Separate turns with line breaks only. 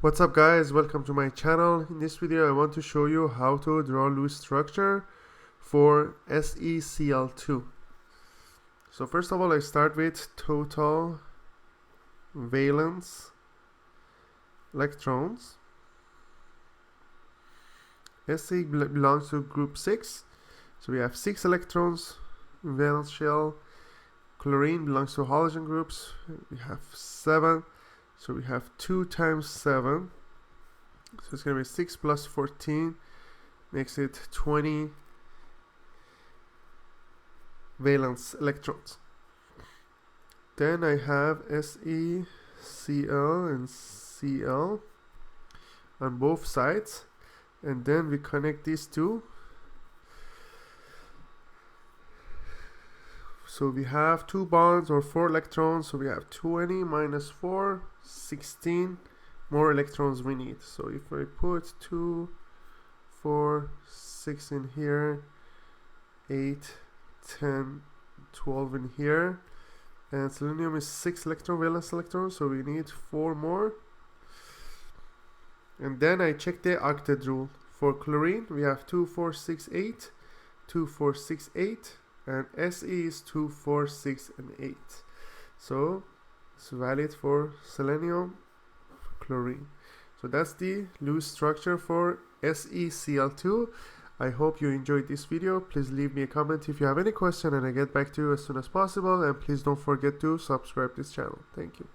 What's up guys, welcome to my channel. In this video I want to show you how to draw Lewis structure for SeCl2. So first of all I start with total valence electrons. Se belongs to group 6, so we have 6 electrons in valence shell. Chlorine belongs to halogen groups, we have 7. So we have 2 times 7, so it's going to be 6 plus 14, makes it 20 valence electrons. Then I have SeCl and Cl on both sides, and then we connect these two. So we have 2 bonds or 4 electrons, so we have 20 minus 4, 16 more electrons we need. So if I put 2, 4, 6 in here, 8, 10, 12 in here, and selenium is 6 valence electrons, so we need 4 more. And then I check the octet rule. For chlorine we have 2, 4, 6, 8, 2, 4, 6, 8, and Se is 2, 4, 6, and 8. So it's valid for selenium, chlorine. So that's the Lewis structure for SeCl2. I hope you enjoyed this video. Please leave me a comment if you have any question and I get back to you as soon as possible, and please don't forget to subscribe this channel. Thank you.